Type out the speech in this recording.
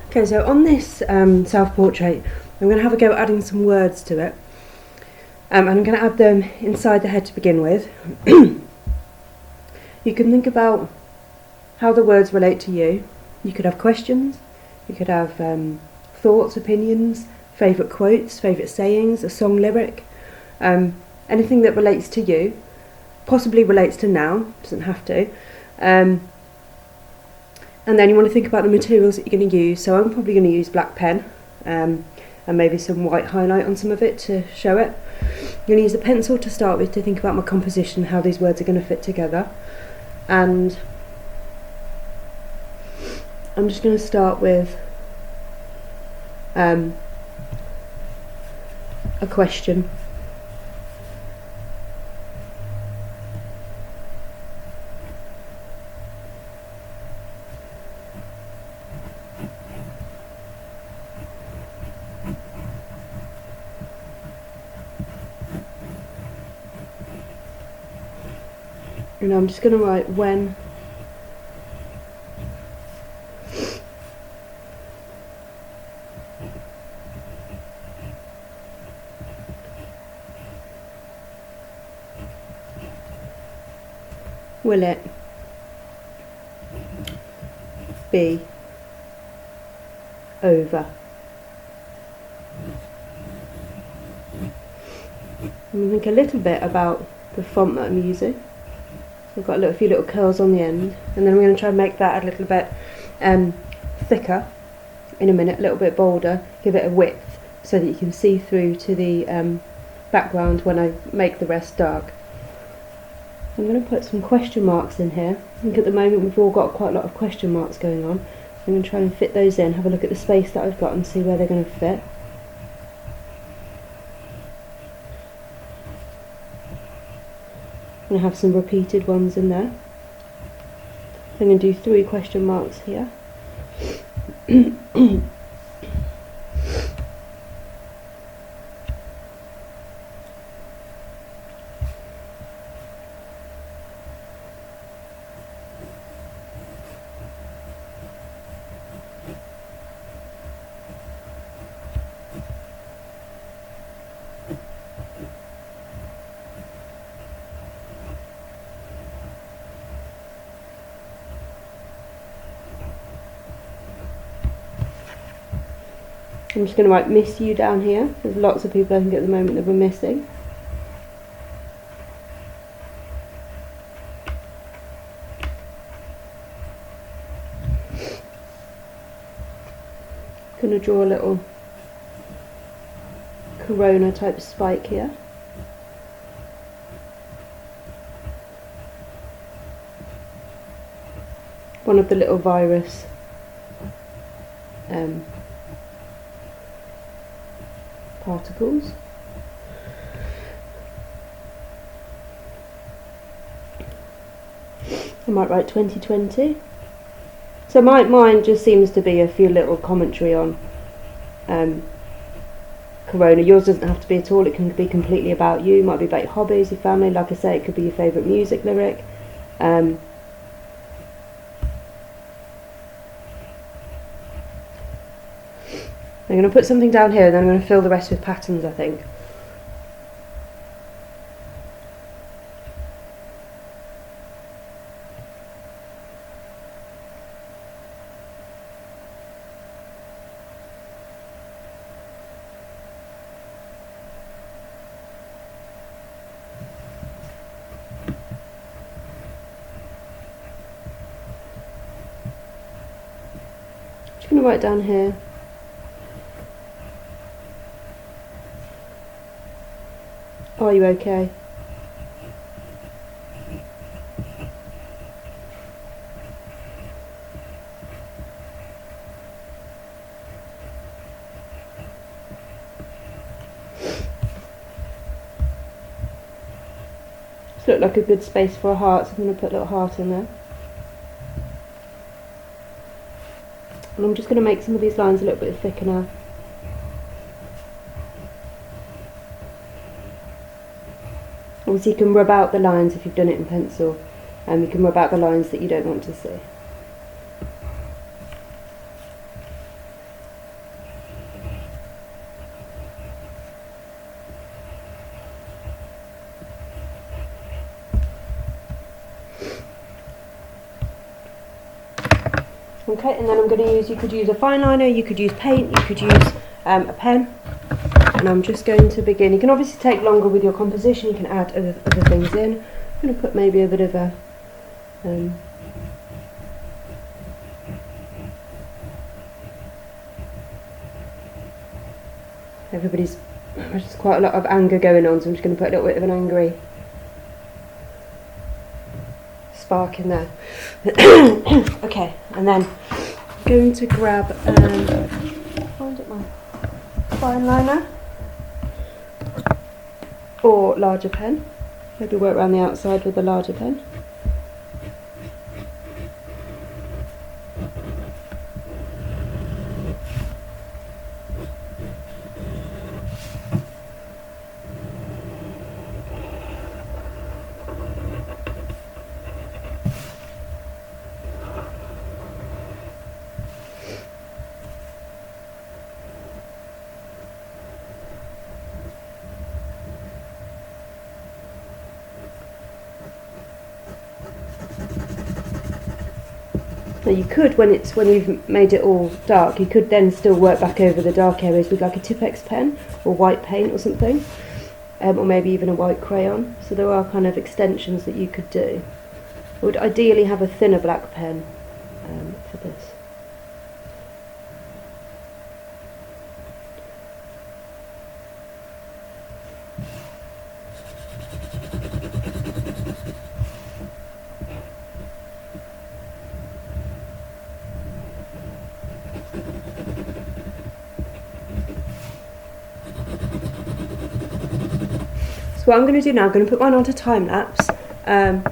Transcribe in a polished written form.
Okay, so on this self-portrait, I'm going to have a go at adding some words to it. And I'm going to add them inside the head to begin with. You can think about how the words relate to you. You could have questions, you could have thoughts, opinions, favourite quotes, favourite sayings, a song lyric, anything that relates to you, possibly relates to now, doesn't have to. And then you want to think about the materials that you're going to use. So I'm probably going to use black pen and maybe some white highlight on some of it to show it. I'm going to use a pencil to start with to think about my composition, how these words are going to fit together. And I'm just going to start with a question. And I'm just going to write when will it be over? I'm going to think a little bit about the font that I'm using. I've got a few little curls on the end, and then I'm going to try and make that a little bit thicker in a minute, a little bit bolder, give it a width so that you can see through to the background when I make the rest dark. I'm going to put some question marks in here. I think at the moment we've all got quite a lot of question marks going on. I'm going to try and fit those in, have a look at the space that I've got and see where they're going to fit. I'm going to have some repeated ones in there. I'm going to do 3 question marks here. I'm just going to write miss you down here. There's lots of people I think at the moment that we're missing. Going to draw a little corona type spike here. One of the little virus particles. I might write 2020. So mine just seems to be a few little commentary on corona. Yours doesn't have to be at all, it can be completely about you. It might be about your hobbies, your family, like I say, it could be your favourite music lyric. I'm going to put something down here and then I'm going to fill the rest with patterns, I think. Just going to write down here. Are you okay? This looked like a good space for a heart, so I'm going to put a little heart in there. And I'm just going to make some of these lines a little bit thicker now. Obviously you can rub out the lines if you've done it in pencil, and you can rub out the lines that you don't want to see. Okay, and then I'm going to use, you could use a fine liner, you could use paint, you could use a pen. And I'm just going to begin. You can obviously take longer with your composition, you can add other things in. I'm going to put maybe a bit of a there's quite a lot of anger going on, so I'm just going to put a little bit of an angry spark in there. Okay, and then I'm going to grab find it my fine liner or larger pen. Maybe work around the outside with the larger pen. Now you could, when you've made it all dark, you could then still work back over the dark areas with like a Tipp-Ex pen or white paint or something, or maybe even a white crayon. So there are kind of extensions that you could do. I would ideally have a thinner black pen for this. So what I'm going to do now, I'm going to put mine onto time lapse, and